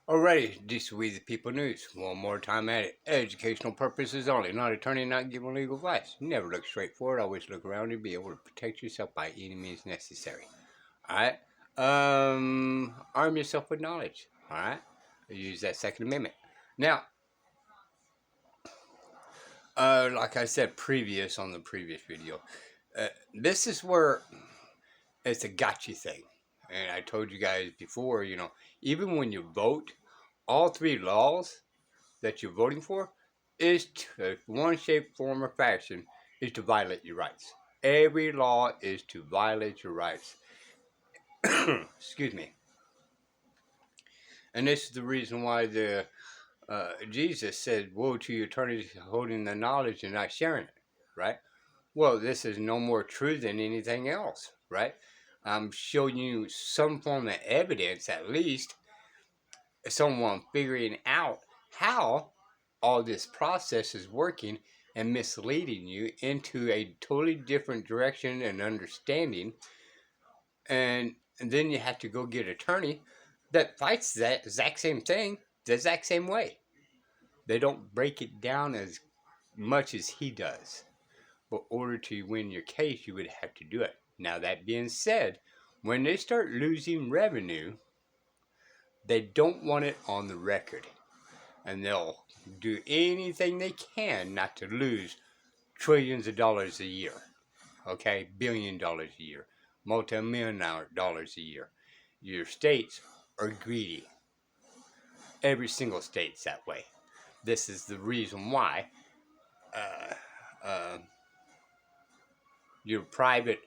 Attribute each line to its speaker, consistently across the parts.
Speaker 1: Alrighty, this is We the People News. One more time at it. Educational purposes only. Not attorney, not giving legal advice. Never look straight forward. Always look around and be able to protect yourself by any means necessary. Alright? Arm yourself with knowledge. Alright? Use that Second Amendment. Now, like I said on the previous video, this is where it's a gotcha thing. And I told you guys before, even when you vote, all three laws that you're voting for is to, one shape, form, or fashion, is to violate your rights. Every law is to violate your rights. Excuse me. And this is the reason why Jesus said, "Woe to you, attorneys holding the knowledge and not sharing it." Right? Well, this is no more true than anything else. Right? I'm showing you some form of evidence, at least, someone figuring out how all this process is working and misleading you into a totally different direction and understanding. And then you have to go get an attorney that fights that exact same thing the exact same way. They don't break it down as much as he does. But in order to win your case, you would have to do it. Now, that being said, when they start losing revenue, they don't want it on the record. And they'll do anything they can not to lose trillions of dollars a year. Okay? $1 billion a year. Multi-million dollars a year. Your states are greedy. Every single state's that way. This is the reason why your private...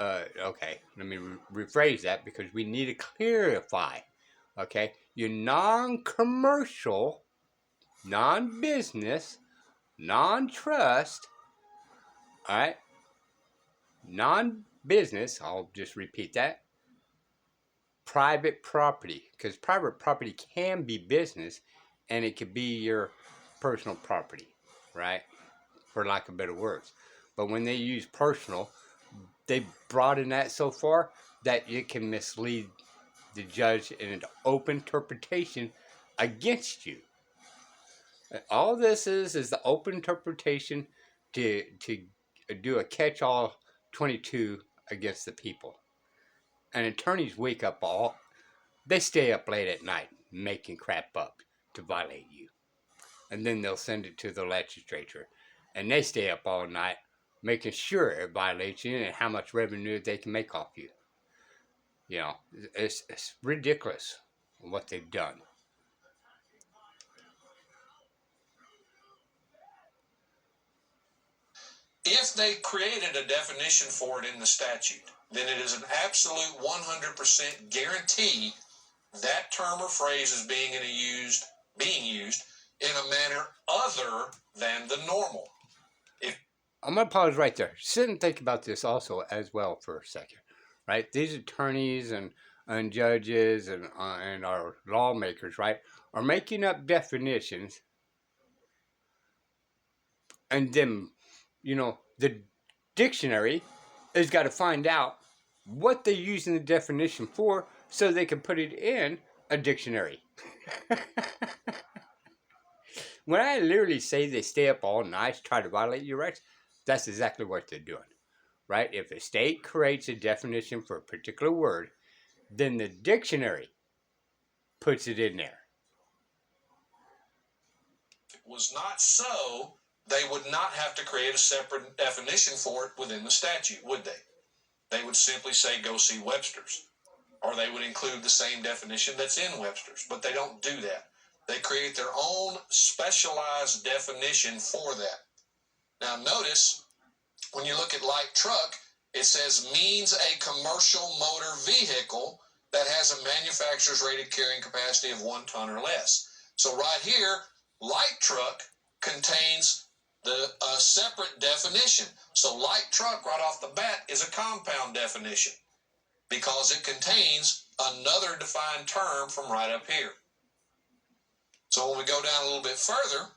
Speaker 1: okay, let me rephrase that because we need to clarify. Okay? Your non-commercial, non-business, non-trust, all right, non-business, I'll just repeat that, private property, because private property can be business and it could be your personal property, right, for lack of better words. But when they use personal, they broaden that so far that it can mislead the judge in an open interpretation against you. All this is the open interpretation to do a catch-all 22 against the people. And attorneys wake up they stay up late at night making crap up to violate you. And then they'll send it to the legislature. And they stay up all night making sure it violates you and how much revenue they can make off you. It's ridiculous what they've done.
Speaker 2: If they created a definition for it in the statute, then it is an absolute 100% guarantee that term or phrase is being used in a manner other than the normal.
Speaker 1: I'm going to pause right there. Sit and think about this also as well for a second. Right? These attorneys and judges and our lawmakers, right, are making up definitions, and then, the dictionary has got to find out what they're using the definition for so they can put it in a dictionary. When I literally say they stay up all night to try to violate your rights, that's exactly what they're doing. Right? If a state creates a definition for a particular word, then the dictionary puts it in there.
Speaker 2: If it was not so, they would not have to create a separate definition for it within the statute, would they? They would simply say, go see Webster's. Or they would include the same definition that's in Webster's. But they don't do that. They create their own specialized definition for that. Now notice, when you look at light truck, it says means a commercial motor vehicle that has a manufacturer's rated carrying capacity of 1 ton or less. So right here, light truck contains a separate definition. So light truck right off the bat is a compound definition because it contains another defined term from right up here. So when we go down a little bit further,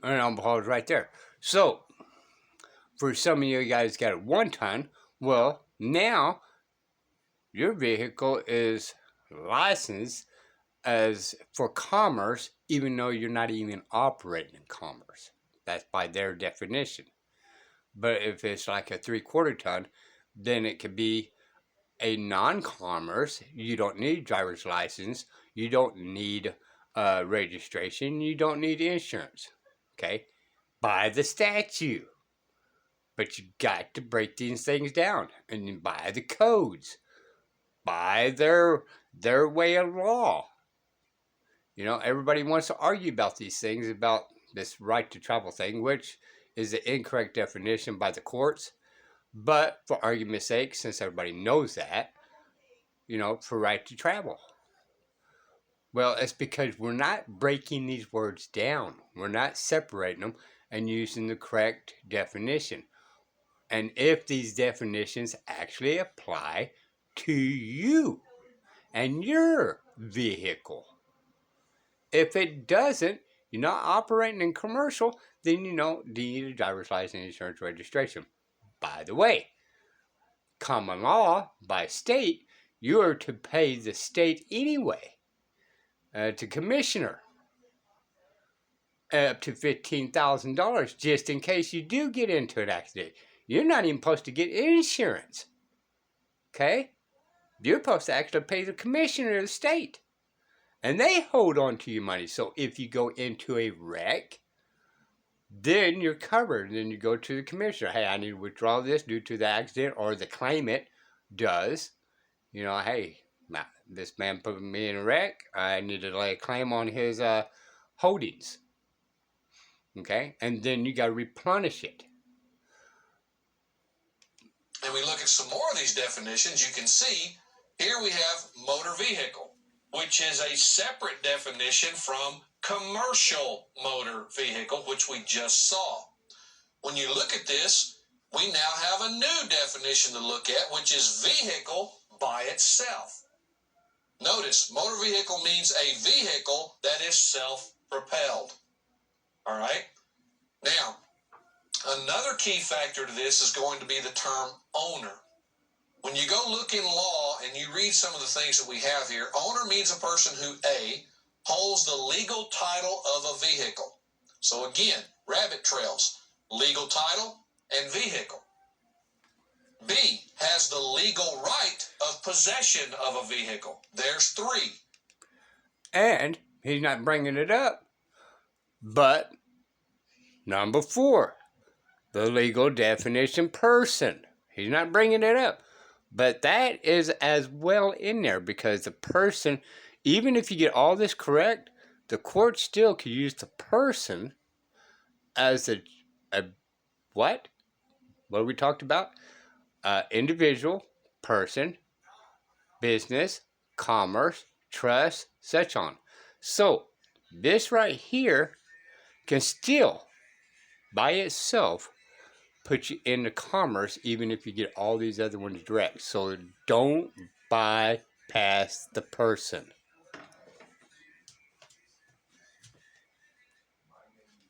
Speaker 1: and I'll pause right there. So for some of you guys got a 1 ton, now your vehicle is licensed as for commerce, even though you're not even operating in commerce. That's by their definition. But if it's like a 3/4 ton, then it could be a non-commerce. You don't need driver's license. You don't need registration. You don't need insurance. Okay, by the statute. But you got to break these things down and by the codes, by their way of law. You know, everybody wants to argue about these things, about this right to travel thing, which is the incorrect definition by the courts. But for argument's sake, since everybody knows that, you know, for right to travel. Well, it's because we're not breaking these words down. We're not separating them and using the correct definition. And if these definitions actually apply to you and your vehicle. If it doesn't, you're not operating in commercial, then you know, do you need a driver's license, insurance, registration. By the way, common law by state, you are to pay the state anyway to commissioner up to $15,000 just in case you do get into an accident. You're not even supposed to get insurance. Okay? You're supposed to actually pay the commissioner of the state. And they hold on to your money. So if you go into a wreck, then you're covered. Then you go to the commissioner. Hey, I need to withdraw this due to the accident, or the claimant does. You know, hey, this man put me in a wreck. I need to lay a claim on his holdings. Okay? And then you got to replenish it.
Speaker 2: And we look at some more of these definitions, you can see here we have motor vehicle, which is a separate definition from commercial motor vehicle, which we just saw. When you look at this, we now have a new definition to look at, which is vehicle by itself. Notice, motor vehicle means a vehicle that is self-propelled. All right? Now, another key factor to this is going to be the term owner. When you go look in law and you read some of the things that we have here, owner means a person who, A, holds the legal title of a vehicle. So again, rabbit trails, legal title and vehicle. B, has the legal right of possession of a vehicle. There's 3.
Speaker 1: And he's not bringing it up. But number 4, the legal definition person. He's not bringing it up. But that is as well in there, because the person, even if you get all this correct, the court still could use the person as a what? What we talked about? Individual, person, business, commerce, trust, such on. So this right here can still, by itself, put you into commerce, even if you get all these other ones direct. So don't bypass the person.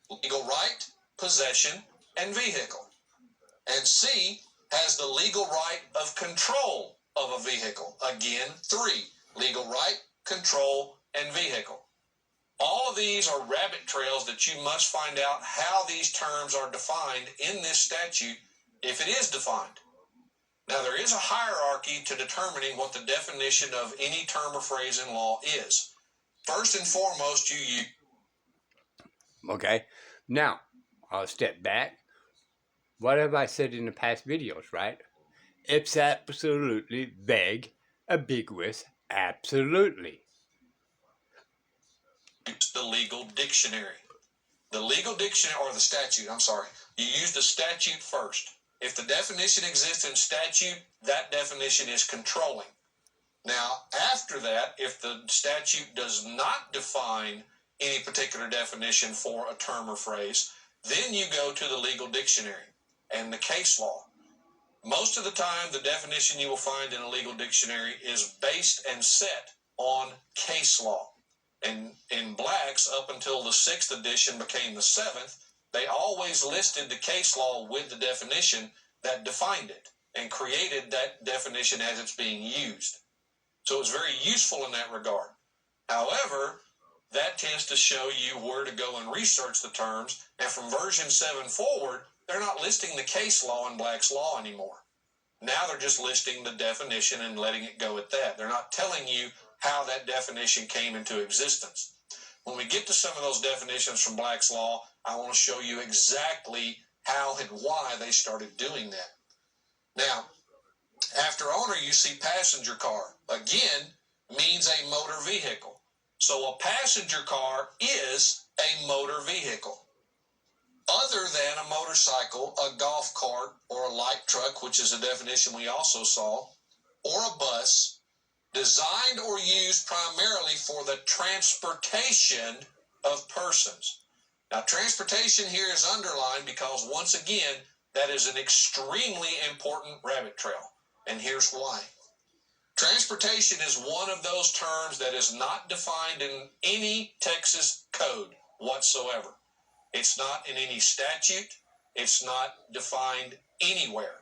Speaker 2: Legal right, possession, and vehicle. And C, has the legal right of control of a vehicle. Again, 3, legal right, control, and vehicle. All of these are rabbit trails that you must find out how these terms are defined in this statute, if it is defined. Now, there is a hierarchy to determining what the definition of any term or phrase in law is. First and foremost, you use.
Speaker 1: Okay, now I'll step back. What have I said in the past videos, right? It's absolutely vague, ambiguous, absolutely.
Speaker 2: The legal dictionary. The legal dictionary, or the statute, I'm sorry. You use the statute first. If the definition exists in statute, that definition is controlling. Now, after that, if the statute does not define any particular definition for a term or phrase, then you go to the legal dictionary and the case law. Most of the time, the definition you will find in a legal dictionary is based and set on case law. And in Black's, up until the 6th edition became the 7th, they always listed the case law with the definition that defined it and created that definition as it's being used. So it's very useful in that regard. However, that tends to show you where to go and research the terms, and from version 7 forward, they're not listing the case law in Black's Law anymore. Now they're just listing the definition and letting it go at that. They're not telling you how that definition came into existence. When we get to some of those definitions from Black's Law, I want to show you exactly how and why they started doing that. Now, after owner, you see passenger car. Again, means a motor vehicle. So a passenger car is a motor vehicle. Other than a motorcycle, a golf cart, or a light truck, which is a definition we also saw, or a bus, designed or used primarily for the transportation of persons. Now, transportation here is underlined because, once again, that is an extremely important rabbit trail. And here's why. Transportation is one of those terms that is not defined in any Texas code whatsoever. It's not in any statute. It's not defined anywhere.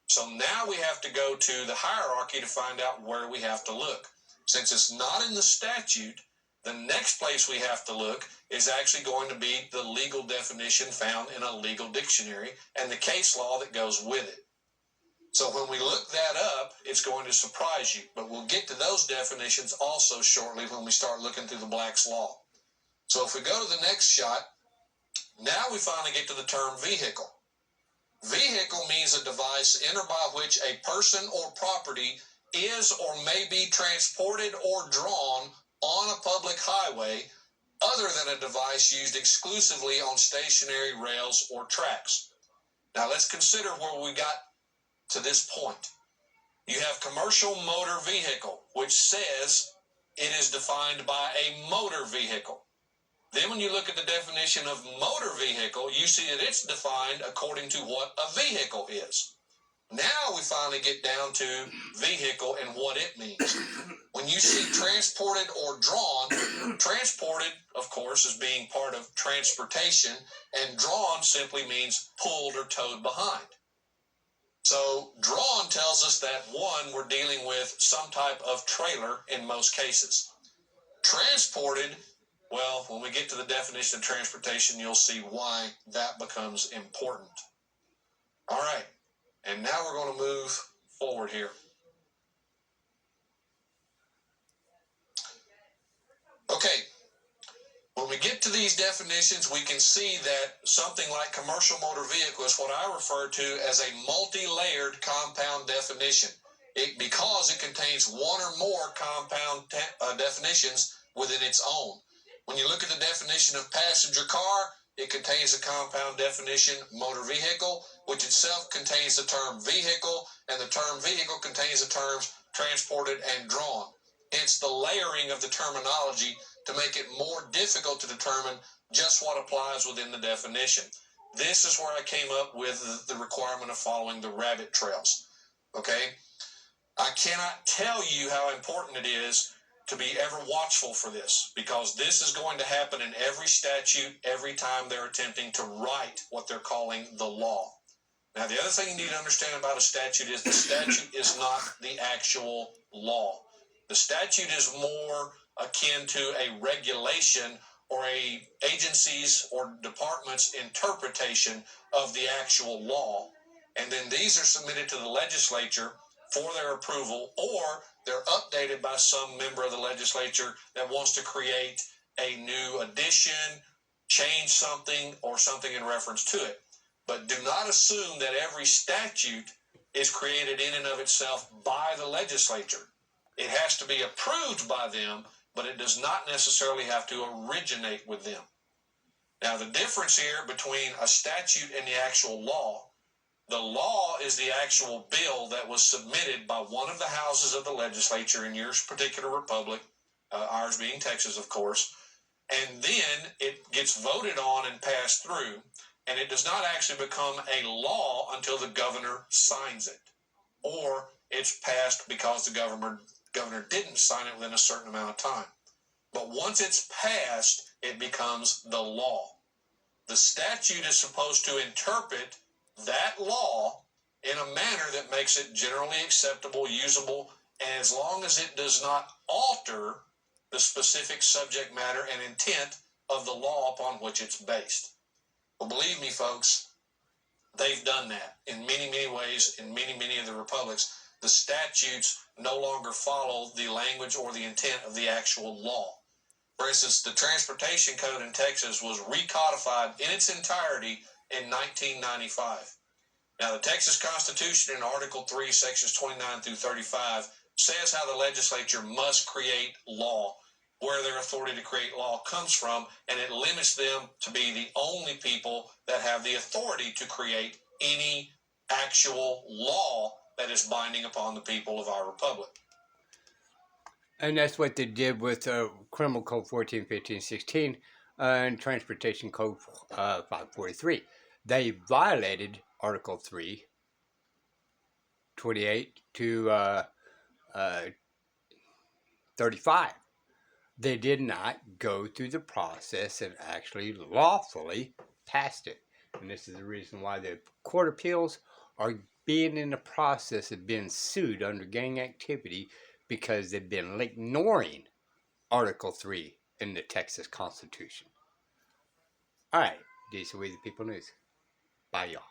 Speaker 2: So now we have to go to the hierarchy to find out where we have to look. Since it's not in the statute, the next place we have to look is actually going to be the legal definition found in a legal dictionary and the case law that goes with it. So when we look that up, it's going to surprise you. But we'll get to those definitions also shortly when we start looking through the Black's Law. So if we go to the next shot, now we finally get to the term vehicle. Vehicle means a device in or by which a person or property is or may be transported or drawn on a public highway other than a device used exclusively on stationary rails or tracks. Now let's consider where we got to this point. You have commercial motor vehicle, which says it is defined by a motor vehicle. Then when you look at the definition of motor vehicle, you see that it's defined according to what a vehicle is. Now we finally get down to vehicle and what it means. When you see transported or drawn, transported, of course, is being part of transportation, and drawn simply means pulled or towed behind. So drawn tells us that, one, we're dealing with some type of trailer in most cases. Transported, well, when we get to the definition of transportation, you'll see why that becomes important. All right, and now we're going to move forward here. Okay, when we get to these definitions, we can see that something like commercial motor vehicle is what I refer to as a multi-layered compound definition because it contains one or more compound definitions within its own. When you look at the definition of passenger car, it contains a compound definition, motor vehicle, which itself contains the term vehicle, and the term vehicle contains the terms transported and drawn. Hence the layering of the terminology to make it more difficult to determine just what applies within the definition. This is where I came up with the requirement of following the rabbit trails. Okay? I cannot tell you how important it is to be ever watchful for this, because this is going to happen in every statute every time they're attempting to write what they're calling the law. Now, the other thing you need to understand about a statute is the statute is not the actual law. The statute is more akin to a regulation or a agency's or department's interpretation of the actual law. And then these are submitted to the legislature for their approval, or they're updated by some member of the legislature that wants to create a new addition, change something, or something in reference to it. But do not assume that every statute is created in and of itself by the legislature. It has to be approved by them, but it does not necessarily have to originate with them. Now, the difference here between a statute and the actual law, the law is the actual bill that was submitted by one of the houses of the legislature in your particular republic, ours being Texas, of course, and then it gets voted on and passed through, and it does not actually become a law until the governor signs it, or it's passed because the governor didn't sign it within a certain amount of time. But once it's passed, it becomes the law. The statute is supposed to interpret that law in a manner that makes it generally acceptable, usable, and as long as it does not alter the specific subject matter and intent of the law upon which it's based. Well, believe me, folks, they've done that in many, many ways in many, many of the republics. The statutes no longer follow the language or the intent of the actual law. For instance, the Transportation Code in Texas was recodified in its entirety in 1995. Now, the Texas Constitution in Article 3, Sections 29 through 35 says how the legislature must create law, where their authority to create law comes from, and it limits them to be the only people that have the authority to create any actual law that is binding upon the people of our republic.
Speaker 1: And that's what they did with Criminal Code 14, 15, 16 and Transportation Code 543. They violated Article 3, 28 to 35. They did not go through the process and actually lawfully passed it. And this is the reason why the court appeals are being in the process of being sued under gang activity, because they've been ignoring Article 3 in the Texas Constitution. All right, these are We the People News. Bye, y'all.